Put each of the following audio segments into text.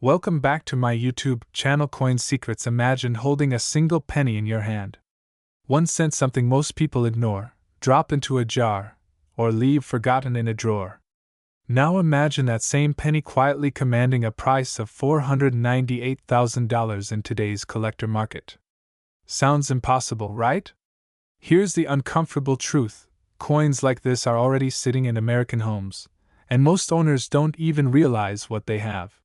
Welcome back to my YouTube channel Coin Secrets. Imagine holding a single penny in your hand. 1 cent, something most people ignore, drop into a jar, or leave forgotten in a drawer. Now imagine that same penny quietly commanding a price of $498,000 in today's collector market. Sounds impossible, right? Here's the uncomfortable truth: coins like this are already sitting in American homes, and most owners don't even realize what they have.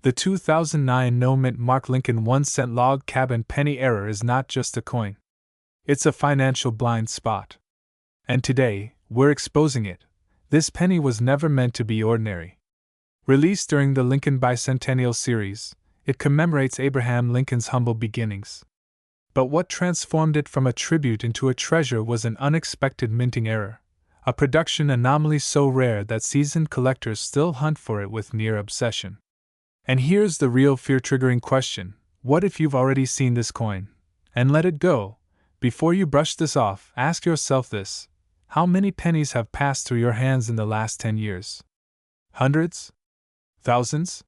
The 2009 no-mint Mark Lincoln 1-cent log cabin penny error is not just a coin. It's a financial blind spot. And today, we're exposing it. This penny was never meant to be ordinary. Released during the Lincoln Bicentennial series, it commemorates Abraham Lincoln's humble beginnings. But what transformed it from a tribute into a treasure was an unexpected minting error, a production anomaly so rare that seasoned collectors still hunt for it with near obsession. And here's the real fear-triggering question: what if you've already seen this coin and let it go? Before you brush this off, ask yourself this: how many pennies have passed through your hands in the last 10 years? Hundreds? Thousands?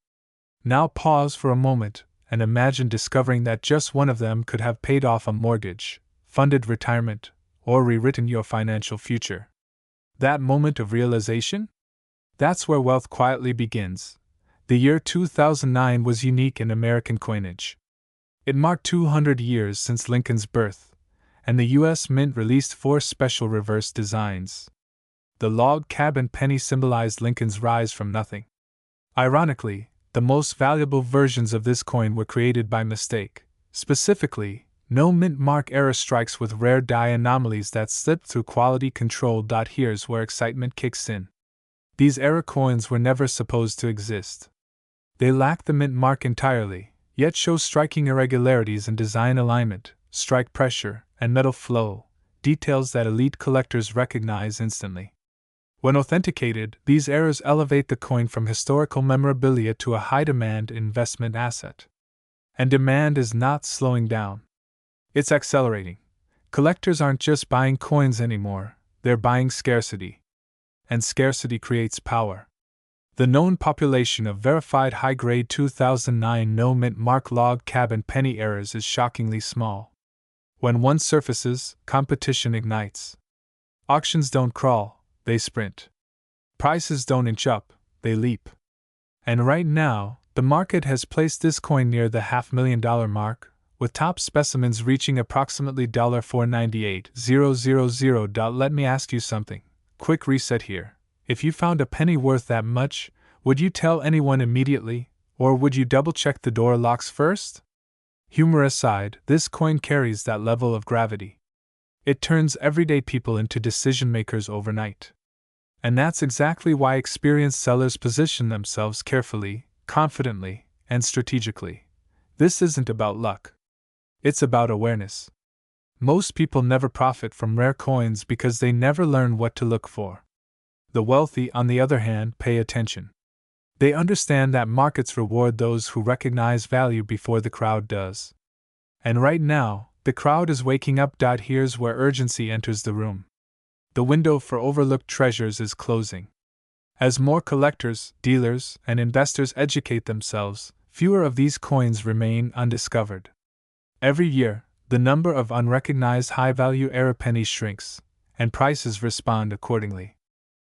Now pause for a moment and imagine discovering that just one of them could have paid off a mortgage, funded retirement, or rewritten your financial future. That moment of realization? That's where wealth quietly begins. The year 2009 was unique in American coinage. It marked 200 years since Lincoln's birth, and the U.S. Mint released 4 special reverse designs. The log cabin penny symbolized Lincoln's rise from nothing. Ironically, the most valuable versions of this coin were created by mistake. Specifically, no mint mark error strikes with rare die anomalies that slip through quality control. Here's where excitement kicks in. These error coins were never supposed to exist. They lack the mint mark entirely, yet show striking irregularities in design alignment, strike pressure, and metal flow, details that elite collectors recognize instantly. When authenticated, these errors elevate the coin from historical memorabilia to a high-demand investment asset. And demand is not slowing down. It's accelerating. Collectors aren't just buying coins anymore, they're buying scarcity. And scarcity creates power. The known population of verified high-grade 2009 no-mint mark log cabin penny errors is shockingly small. When one surfaces, competition ignites. Auctions don't crawl, they sprint. Prices don't inch up, they leap. And right now, the market has placed this coin near the $500,000 mark, with top specimens reaching approximately $498,000. Let me ask you something. Quick reset here. If you found a penny worth that much, would you tell anyone immediately, or would you double-check the door locks first? Humor aside, this coin carries that level of gravity. It turns everyday people into decision-makers overnight. And that's exactly why experienced sellers position themselves carefully, confidently, and strategically. This isn't about luck. It's about awareness. Most people never profit from rare coins because they never learn what to look for. The wealthy, on the other hand, pay attention. They understand that markets reward those who recognize value before the crowd does. And right now, the crowd is waking up. Here's where urgency enters the room. The window for overlooked treasures is closing. As more collectors, dealers, and investors educate themselves, fewer of these coins remain undiscovered. Every year, the number of unrecognized high-value error pennies shrinks, and prices respond accordingly.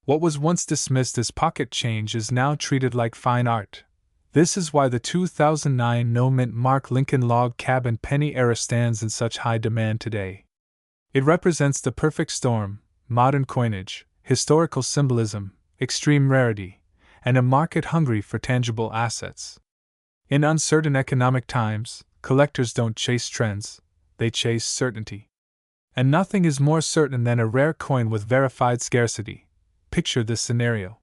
What was once dismissed as pocket change is now treated like fine art. This is why the 2009 no-mint mark Lincoln log cabin penny error stands in such high demand today. It represents the perfect storm: modern coinage, historical symbolism, extreme rarity, and a market hungry for tangible assets. In uncertain economic times, collectors don't chase trends, they chase certainty. And nothing is more certain than a rare coin with verified scarcity. Picture this scenario.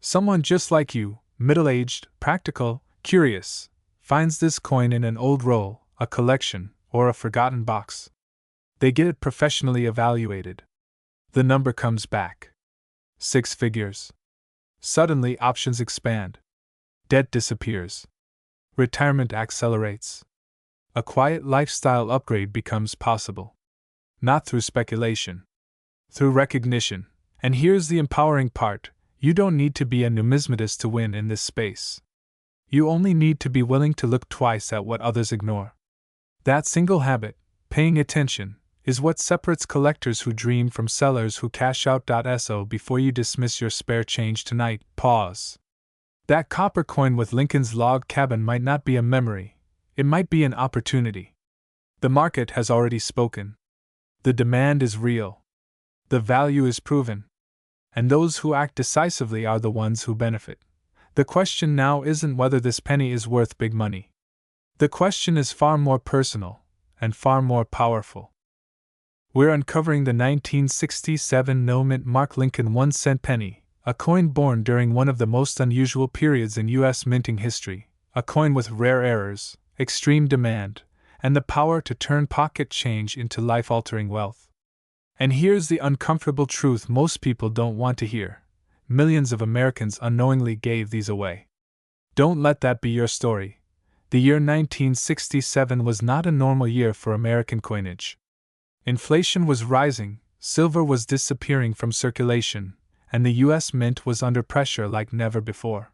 Someone just like you, middle-aged, practical, curious, finds this coin in an old roll, a collection, or a forgotten box. They get it professionally evaluated. The number comes back. 6 figures. Suddenly, options expand. Debt disappears. Retirement accelerates. A quiet lifestyle upgrade becomes possible. Not through speculation. Through recognition. And here's the empowering part: you don't need to be a numismatist to win in this space. You only need to be willing to look twice at what others ignore. That single habit, paying attention, is what separates collectors who dream from sellers who cash out. So before you dismiss your spare change tonight, pause. That copper coin with Lincoln's log cabin might not be a memory, it might be an opportunity. The market has already spoken. The demand is real. The value is proven. And those who act decisively are the ones who benefit. The question now isn't whether this penny is worth big money. The question is far more personal, and far more powerful. We're uncovering the 1967 no-mint mark Lincoln 1-cent penny, a coin born during one of the most unusual periods in U.S. minting history, a coin with rare errors, extreme demand, and the power to turn pocket change into life-altering wealth. And here's the uncomfortable truth most people don't want to hear. Millions of Americans unknowingly gave these away. Don't let that be your story. The year 1967 was not a normal year for American coinage. Inflation was rising, silver was disappearing from circulation, and the U.S. Mint was under pressure like never before.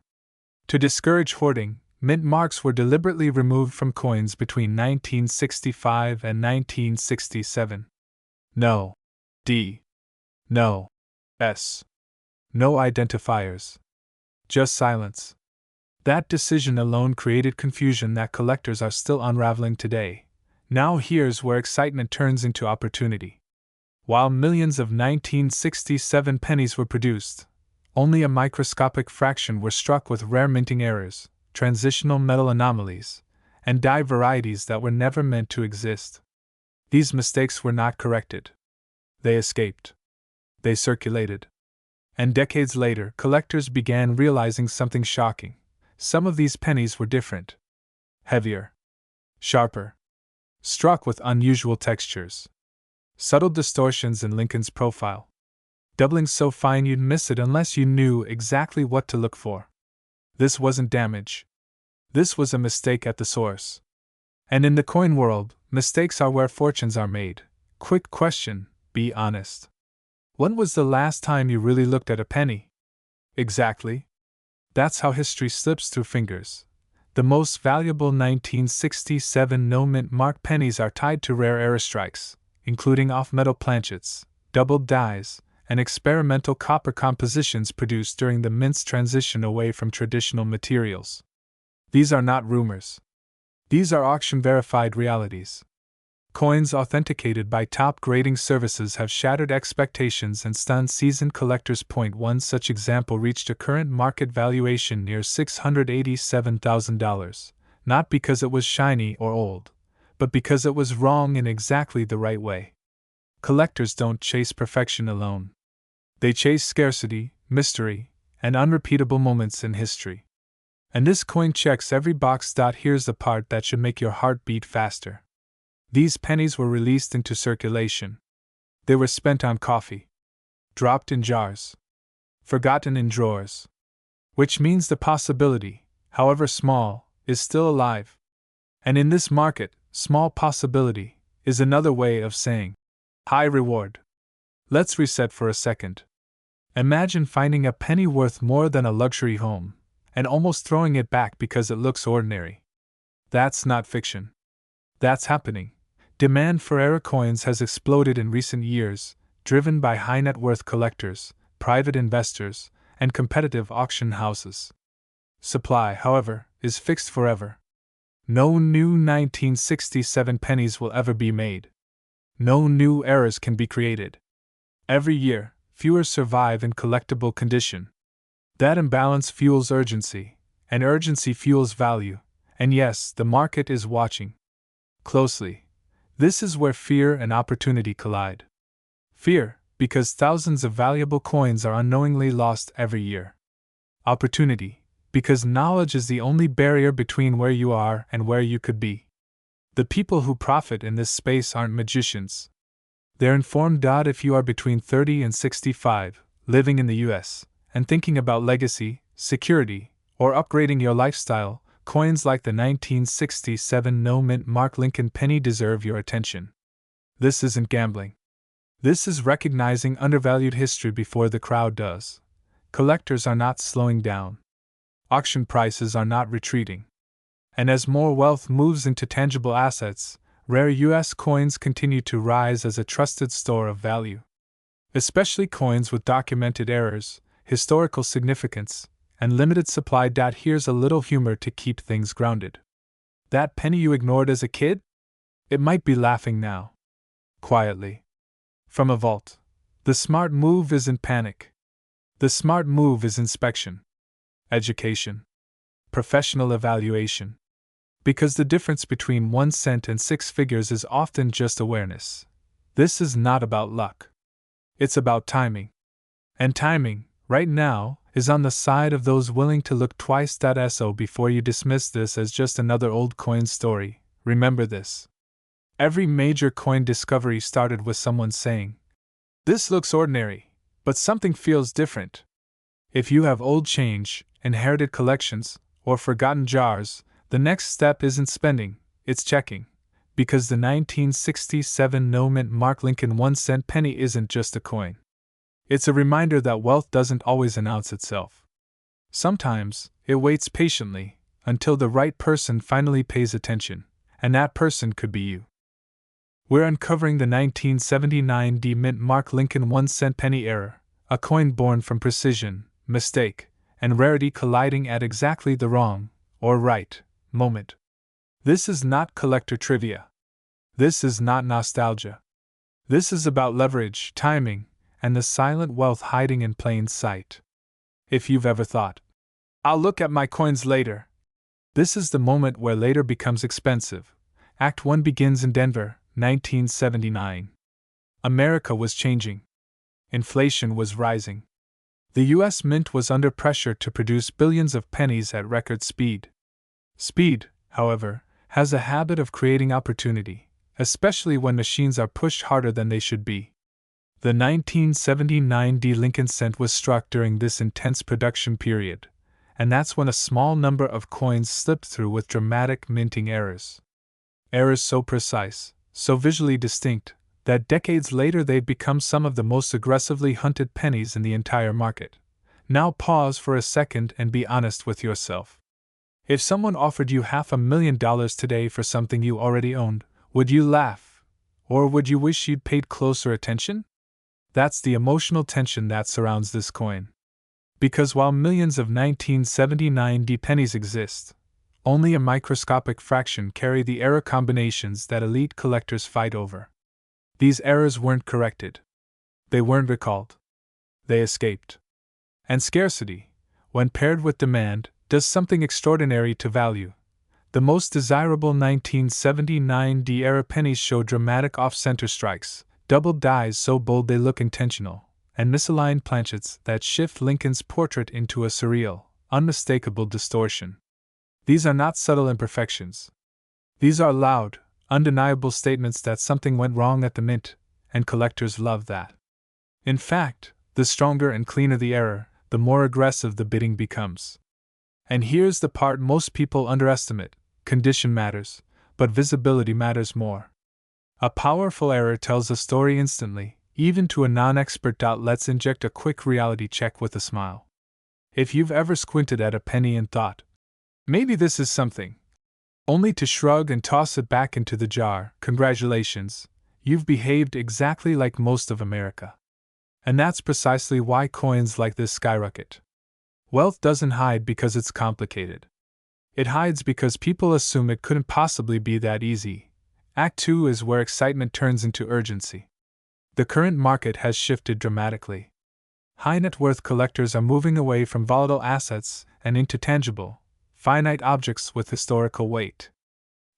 To discourage hoarding, mint marks were deliberately removed from coins between 1965 and 1967. No D. No S. No identifiers. Just silence. That decision alone created confusion that collectors are still unraveling today. Now here's where excitement turns into opportunity. While millions of 1967 pennies were produced, only a microscopic fraction were struck with rare minting errors, transitional metal anomalies, and die varieties that were never meant to exist. These mistakes were not corrected. They escaped. They circulated. And decades later, collectors began realizing something shocking. Some of these pennies were different. Heavier. Sharper. Struck with unusual textures. Subtle distortions in Lincoln's profile. Doubling so fine you'd miss it unless you knew exactly what to look for. This wasn't damage. This was a mistake at the source. And in the coin world, mistakes are where fortunes are made. Quick question, be honest. When was the last time you really looked at a penny? Exactly. That's how history slips through fingers. The most valuable 1967 no-mint mark pennies are tied to rare error strikes, including off-metal planchets, doubled dies, and experimental copper compositions produced during the mint's transition away from traditional materials. These are not rumors. These are auction-verified realities. Coins authenticated by top grading services have shattered expectations and stunned seasoned collectors. One such example reached a current market valuation near $687,000, not because it was shiny or old, but because it was wrong in exactly the right way. Collectors don't chase perfection alone. They chase scarcity, mystery, and unrepeatable moments in history. And this coin checks every box. Here's the part that should make your heart beat faster. These pennies were released into circulation. They were spent on coffee. Dropped in jars. Forgotten in drawers. Which means the possibility, however small, is still alive. And in this market, small possibility is another way of saying high reward. Let's reset for a second. Imagine finding a penny worth more than a luxury home, and almost throwing it back because it looks ordinary. That's not fiction. That's happening. Demand for error coins has exploded in recent years, driven by high-net-worth collectors, private investors, and competitive auction houses. Supply, however, is fixed forever. No new 1967 pennies will ever be made. No new errors can be created. Every year, fewer survive in collectible condition. That imbalance fuels urgency, and urgency fuels value, and yes, the market is watching closely. This is where fear and opportunity collide. Fear, because thousands of valuable coins are unknowingly lost every year. Opportunity, because knowledge is the only barrier between where you are and where you could be. The people who profit in this space aren't magicians. They're informed. If you are between 30 and 65, living in the US, and thinking about legacy, security, or upgrading your lifestyle, coins like the 1967 no-mint mark Lincoln penny deserve your attention. This isn't gambling. This is recognizing undervalued history before the crowd does. Collectors are not slowing down. Auction prices are not retreating. And as more wealth moves into tangible assets, rare U.S. coins continue to rise as a trusted store of value. Especially coins with documented errors, historical significance, and limited supply. Here's a little humor to keep things grounded. That penny you ignored as a kid? It might be laughing now. Quietly. From a vault. The smart move isn't panic. The smart move is inspection. Education. Professional evaluation. Because the difference between 1 cent and 6 figures is often just awareness. This is not about luck. It's about timing. And timing, right now, is on the side of those willing to look twice. So before you dismiss this as just another old coin story, remember this. Every major coin discovery started with someone saying, "This looks ordinary, but something feels different." If you have old change, inherited collections, or forgotten jars, the next step isn't spending, it's checking. Because the 1967 no-mint Mark Lincoln 1-cent penny isn't just a coin. It's a reminder that wealth doesn't always announce itself. Sometimes, it waits patiently, until the right person finally pays attention, and that person could be you. We're uncovering the 1979 mint Mark Lincoln 1-cent penny error, a coin born from precision, mistake, and rarity colliding at exactly the wrong, or right, moment. This is not collector trivia. This is not nostalgia. This is about leverage, timing, and the silent wealth hiding in plain sight. If you've ever thought, "I'll look at my coins later," this is the moment where later becomes expensive. Act 1 begins in Denver, 1979. America was changing. Inflation was rising. The U.S. Mint was under pressure to produce billions of pennies at record speed. Speed, however, has a habit of creating opportunity, especially when machines are pushed harder than they should be. The 1979 Lincoln cent was struck during this intense production period, and that's when a small number of coins slipped through with dramatic minting errors. Errors so precise, so visually distinct, that decades later they'd become some of the most aggressively hunted pennies in the entire market. Now pause for a second and be honest with yourself. If someone offered you $500,000 today for something you already owned, would you laugh? Or would you wish you'd paid closer attention? That's the emotional tension that surrounds this coin. Because while millions of 1979 pennies exist, only a microscopic fraction carry the error combinations that elite collectors fight over. These errors weren't corrected. They weren't recalled. They escaped. And scarcity, when paired with demand, does something extraordinary to value. The most desirable 1979 era pennies show dramatic off-center strikes, doubled dies so bold they look intentional, and misaligned planchets that shift Lincoln's portrait into a surreal, unmistakable distortion. These are not subtle imperfections. These are loud, undeniable statements that something went wrong at the mint, and collectors love that. In fact, the stronger and cleaner the error, the more aggressive the bidding becomes. And here's the part most people underestimate: condition matters, but visibility matters more. A powerful error tells a story instantly, even to a non-expert. Let's inject a quick reality check with a smile. If you've ever squinted at a penny and thought, "Maybe this is something," only to shrug and toss it back into the jar, congratulations, you've behaved exactly like most of America. And that's precisely why coins like this skyrocket. Wealth doesn't hide because it's complicated. It hides because people assume it couldn't possibly be that easy. Act 2 is where excitement turns into urgency. The current market has shifted dramatically. High net worth collectors are moving away from volatile assets and into tangible, finite objects with historical weight.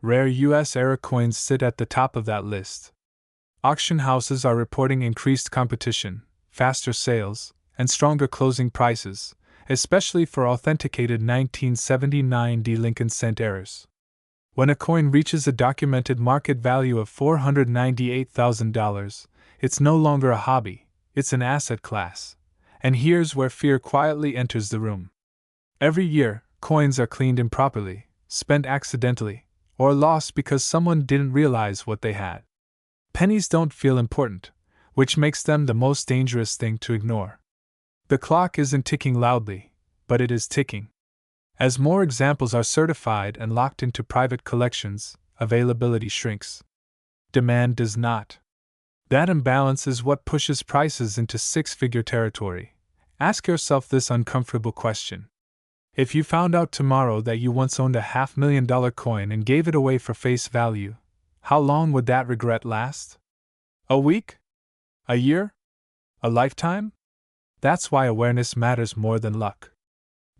Rare U.S. era coins sit at the top of that list. Auction houses are reporting increased competition, faster sales, and stronger closing prices, especially for authenticated 1979 Lincoln cent errors. When a coin reaches a documented market value of $498,000, it's no longer a hobby, it's an asset class. And here's where fear quietly enters the room. Every year, coins are cleaned improperly, spent accidentally, or lost because someone didn't realize what they had. Pennies don't feel important, which makes them the most dangerous thing to ignore. The clock isn't ticking loudly, but it is ticking. As more examples are certified and locked into private collections, availability shrinks. Demand does not. That imbalance is what pushes prices into six-figure territory. Ask yourself this uncomfortable question. If you found out tomorrow that you once owned a $500,000 coin and gave it away for face value, how long would that regret last? A week? A year? A lifetime? That's why awareness matters more than luck.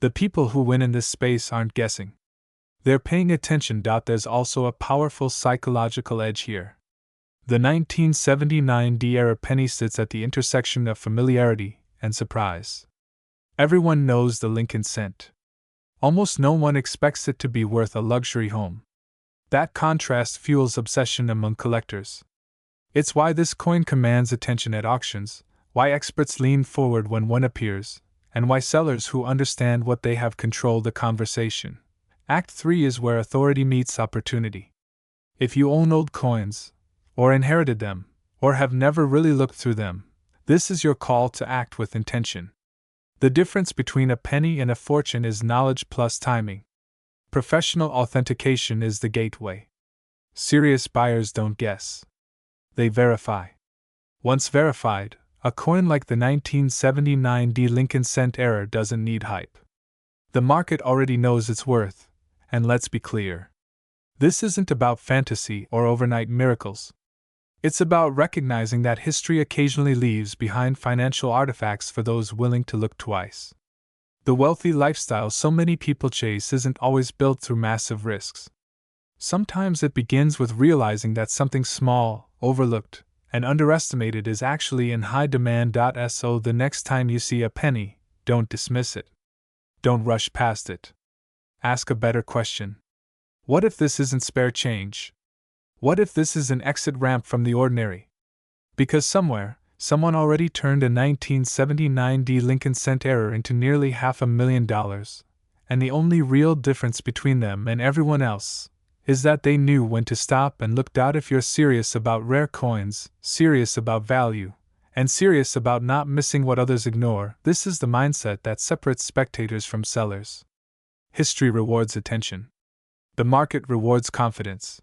The people who win in this space aren't guessing. They're paying attention. There's also a powerful psychological edge here. The 1979 era penny sits at the intersection of familiarity and surprise. Everyone knows the Lincoln cent. Almost no one expects it to be worth a luxury home. That contrast fuels obsession among collectors. It's why this coin commands attention at auctions, why experts lean forward when one appears, and why sellers who understand what they have control the conversation. Act 3 is where authority meets opportunity. If you own old coins, or inherited them, or have never really looked through them, this is your call to act with intention. The difference between a penny and a fortune is knowledge plus timing. Professional authentication is the gateway. Serious buyers don't guess. They verify. Once verified, a coin like the 1979 Lincoln cent error doesn't need hype. The market already knows its worth, and let's be clear. This isn't about fantasy or overnight miracles. It's about recognizing that history occasionally leaves behind financial artifacts for those willing to look twice. The wealthy lifestyle so many people chase isn't always built through massive risks. Sometimes it begins with realizing that something small, overlooked, and underestimated is actually in high demand. So the next time you see a penny, don't dismiss it. Don't rush past it. Ask a better question. What if this isn't spare change? What if this is an exit ramp from the ordinary? Because somewhere, someone already turned a 1979 Lincoln cent error into nearly $500,000, and the only real difference between them and everyone else is that they knew when to stop and looked out. If you're serious about rare coins, serious about value, and serious about not missing what others ignore, this is the mindset that separates spectators from sellers. History rewards attention. The market rewards confidence.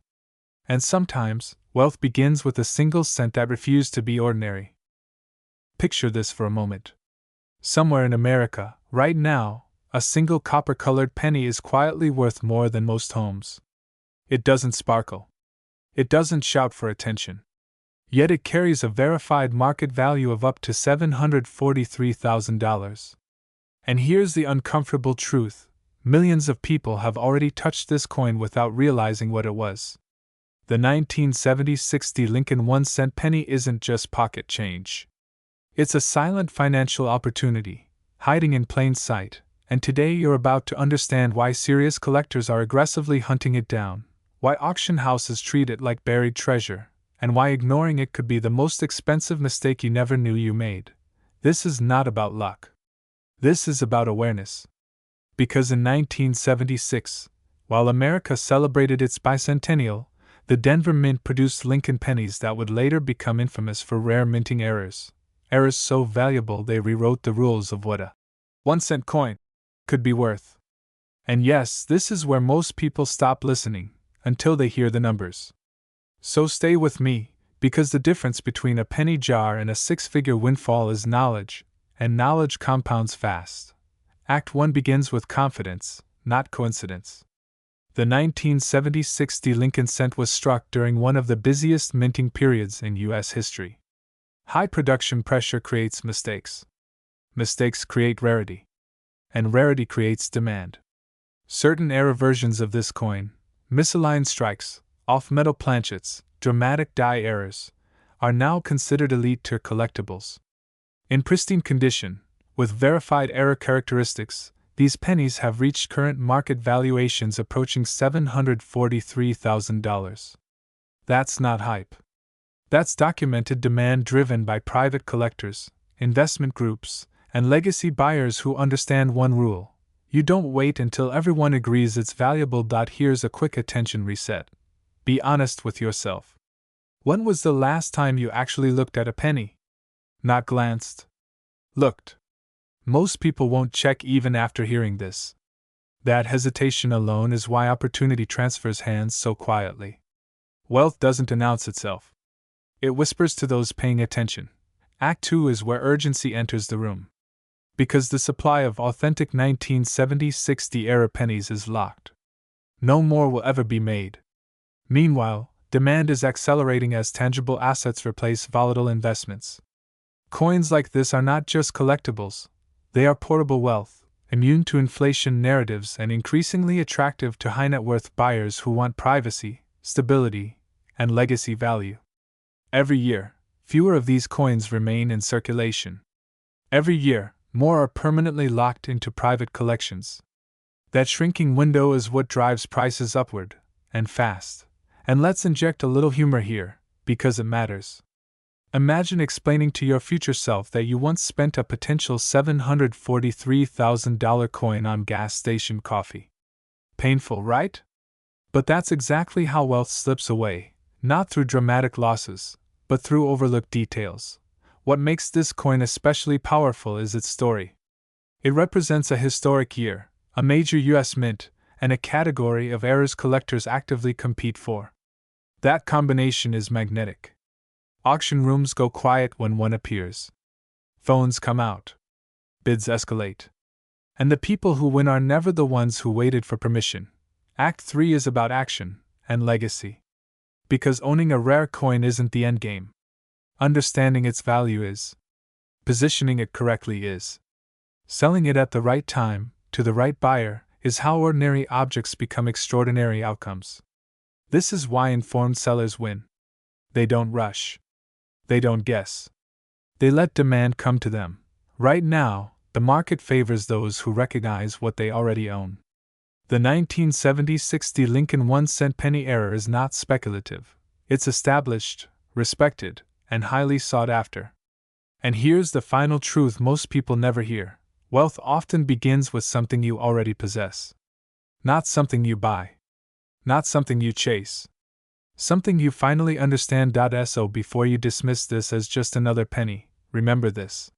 And sometimes, wealth begins with a single cent that refused to be ordinary. Picture this for a moment. Somewhere in America, right now, a single copper-colored penny is quietly worth more than most homes. It doesn't sparkle. It doesn't shout for attention. Yet it carries a verified market value of up to $743,000. And here's the uncomfortable truth: millions of people have already touched this coin without realizing what it was. The 1976 Lincoln 1-cent penny isn't just pocket change. It's a silent financial opportunity, hiding in plain sight, and today you're about to understand why serious collectors are aggressively hunting it down, why auction houses treat it like buried treasure, and why ignoring it could be the most expensive mistake you never knew you made. This is not about luck. This is about awareness. Because in 1976, while America celebrated its bicentennial, the Denver Mint produced Lincoln pennies that would later become infamous for rare minting errors. Errors so valuable they rewrote the rules of what a 1-cent coin could be worth. And yes, this is where most people stop listening, until they hear the numbers. So stay with me, because the difference between a penny jar and a six-figure windfall is knowledge, and knowledge compounds fast. Act 1 begins with confidence, not coincidence. The 1976 Lincoln cent was struck during one of the busiest minting periods in U.S. history. High production pressure creates mistakes. Mistakes create rarity. And rarity creates demand. Certain error versions of this coin, misaligned strikes, off-metal planchets, dramatic die errors, are now considered elite-tier collectibles. In pristine condition, with verified error characteristics, these pennies have reached current market valuations approaching $743,000. That's not hype. That's documented demand driven by private collectors, investment groups, and legacy buyers who understand one rule: you don't wait until everyone agrees it's valuable. Here's a quick attention reset. Be honest with yourself. When was the last time you actually looked at a penny? Not glanced. Looked. Most people won't check even after hearing this. That hesitation alone is why opportunity transfers hands so quietly. Wealth doesn't announce itself. It whispers to those paying attention. Act 2 is where urgency enters the room. Because the supply of authentic 1970-60 era pennies is locked. No more will ever be made. Meanwhile, demand is accelerating as tangible assets replace volatile investments. Coins like this are not just collectibles, they are portable wealth, immune to inflation narratives and increasingly attractive to high net worth buyers who want privacy, stability, and legacy value. Every year, fewer of these coins remain in circulation. Every year, more are permanently locked into private collections. That shrinking window is what drives prices upward, and fast. And let's inject a little humor here, because it matters. Imagine explaining to your future self that you once spent a potential $743,000 coin on gas station coffee. Painful, right? But that's exactly how wealth slips away, not through dramatic losses, but through overlooked details. What makes this coin especially powerful is its story. It represents a historic year, a major U.S. mint, and a category of errors collectors actively compete for. That combination is magnetic. Auction rooms go quiet when one appears. Phones come out. Bids escalate. And the people who win are never the ones who waited for permission. Act 3 is about action and legacy. Because owning a rare coin isn't the endgame. Understanding its value is. Positioning it correctly is. Selling it at the right time, to the right buyer, is how ordinary objects become extraordinary outcomes. This is why informed sellers win. They don't rush. They don't guess. They let demand come to them. Right now, the market favors those who recognize what they already own. The 1970-60 Lincoln 1-cent penny era is not speculative. It's established, respected, and highly sought after. And here's the final truth most people never hear. Wealth often begins with something you already possess. Not something you buy. Not something you chase. Something you finally understand. So before you dismiss this as just another penny, remember this.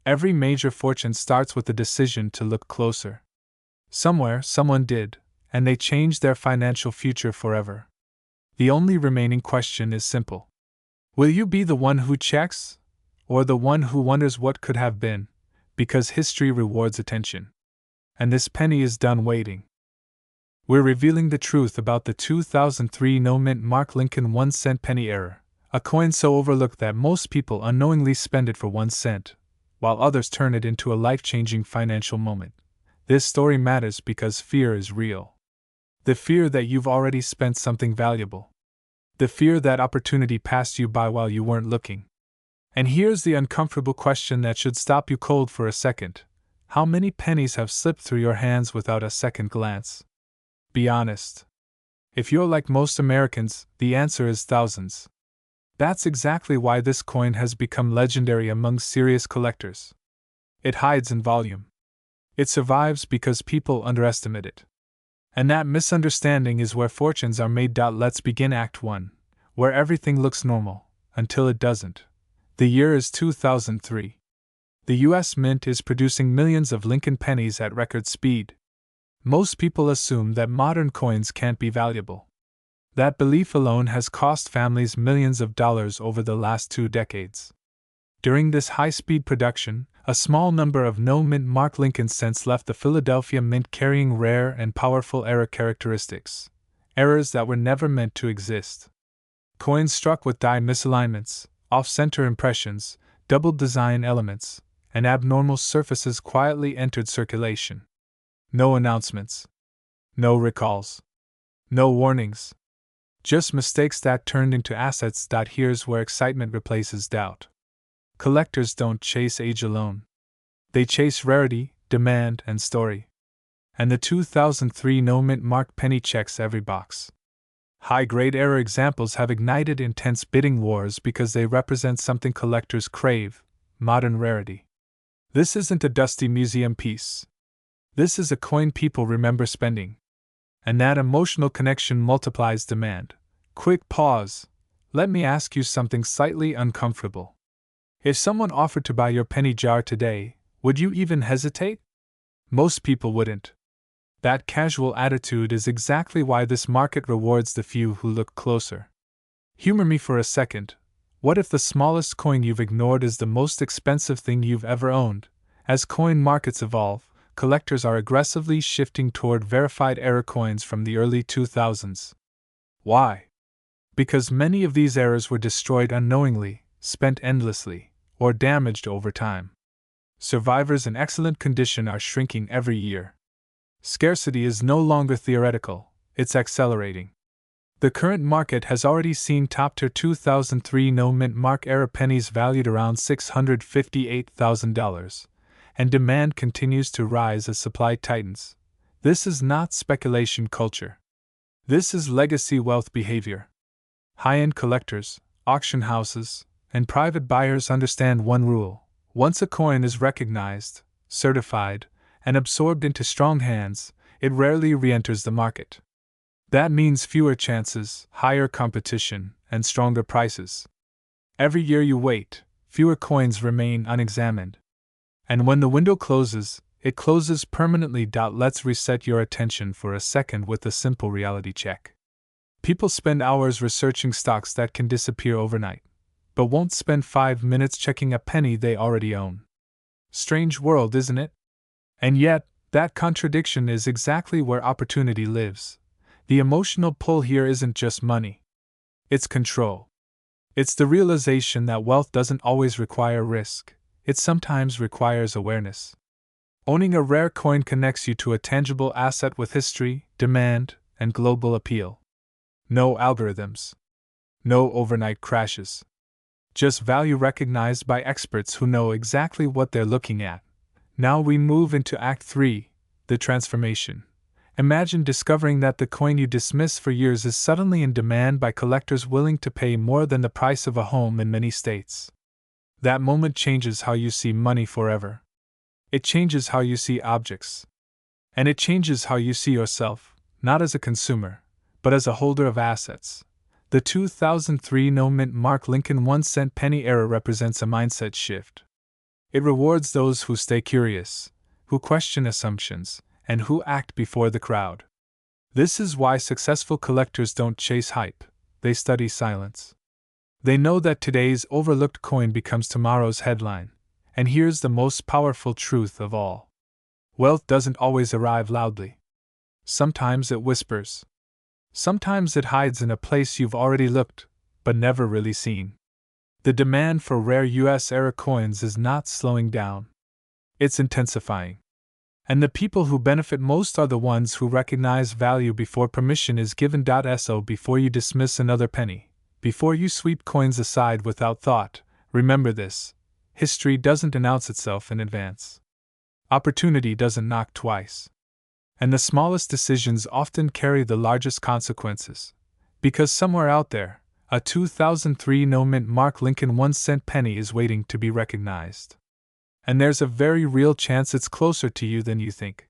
Every major fortune starts with a decision to look closer. Somewhere, someone did, and they changed their financial future forever. The only remaining question is simple. Will you be the one who checks, or the one who wonders what could have been? Because history rewards attention. And this penny is done waiting. We're revealing the truth about the 2003 no-mint Mark Lincoln 1-cent penny era, a coin so overlooked that most people unknowingly spend it for 1 cent, while others turn it into a life-changing financial moment. This story matters because fear is real. The fear that you've already spent something valuable. The fear that opportunity passed you by while you weren't looking. And here's the uncomfortable question that should stop you cold for a second. How many pennies have slipped through your hands without a second glance? Be honest. If you're like most Americans, the answer is thousands. That's exactly why this coin has become legendary among serious collectors. It hides in volume. It survives because people underestimate it. And that misunderstanding is where fortunes are made. Let's begin Act 1, where everything looks normal, until it doesn't. The year is 2003. The U.S. Mint is producing millions of Lincoln pennies at record speed. Most people assume that modern coins can't be valuable. That belief alone has cost families millions of dollars over the last 2 decades. During this high-speed production, a small number of no-mint Mark Lincoln cents left the Philadelphia Mint carrying rare and powerful error characteristics, errors that were never meant to exist. Coins struck with die misalignments, off-center impressions, doubled design elements, and abnormal surfaces quietly entered circulation. No announcements. No recalls. No warnings. Just mistakes that turned into assets. Here's where excitement replaces doubt. Collectors don't chase age alone. They chase rarity, demand, and story. And the 2003 no-mint Mark penny checks every box. High-grade error examples have ignited intense bidding wars because they represent something collectors crave: modern rarity. This isn't a dusty museum piece. This is a coin people remember spending. And that emotional connection multiplies demand. Quick pause. Let me ask you something slightly uncomfortable. If someone offered to buy your penny jar today, would you even hesitate? Most people wouldn't. That casual attitude is exactly why this market rewards the few who look closer. Humor me for a second. What if the smallest coin you've ignored is the most expensive thing you've ever owned? As coin markets evolve, collectors are aggressively shifting toward verified error coins from the early 2000s. Why? Because many of these errors were destroyed unknowingly, spent endlessly, or damaged over time. Survivors in excellent condition are shrinking every year. Scarcity is no longer theoretical, it's accelerating. The current market has already seen top-tier 2003 no-mint mark era pennies valued around $658,000, and demand continues to rise as supply tightens. This is not speculation culture. This is legacy wealth behavior. High-end collectors, auction houses, and private buyers understand one rule. Once a coin is recognized, certified, and absorbed into strong hands, it rarely re-enters the market. That means fewer chances, higher competition, and stronger prices. Every year you wait, fewer coins remain unexamined. And when the window closes, it closes permanently. Let's reset your attention for a second with a simple reality check. People spend hours researching stocks that can disappear overnight, but won't spend 5 minutes checking a penny they already own. Strange world, isn't it? And yet, that contradiction is exactly where opportunity lives. The emotional pull here isn't just money. It's control. It's the realization that wealth doesn't always require risk, it sometimes requires awareness. Owning a rare coin connects you to a tangible asset with history, demand, and global appeal. No algorithms. No overnight crashes. Just value recognized by experts who know exactly what they're looking at. Now we move into Act 3, the transformation. Imagine discovering that the coin you dismissed for years is suddenly in demand by collectors willing to pay more than the price of a home in many states. That moment changes how you see money forever. It changes how you see objects. And it changes how you see yourself, not as a consumer, but as a holder of assets. The 2003 no-mint mark Lincoln 1-cent penny era represents a mindset shift. It rewards those who stay curious, who question assumptions, and who act before the crowd. This is why successful collectors don't chase hype, they study silence. They know that today's overlooked coin becomes tomorrow's headline, and here's the most powerful truth of all. Wealth doesn't always arrive loudly. Sometimes it whispers. Sometimes it hides in a place you've already looked, but never really seen. The demand for rare US era coins is not slowing down. It's intensifying. And the people who benefit most are the ones who recognize value before permission is given. So before you dismiss another penny, before you sweep coins aside without thought, remember this: history doesn't announce itself in advance. Opportunity doesn't knock twice. And the smallest decisions often carry the largest consequences. Because somewhere out there, a 2003 no-mint mark Lincoln 1-cent penny is waiting to be recognized. And there's a very real chance it's closer to you than you think.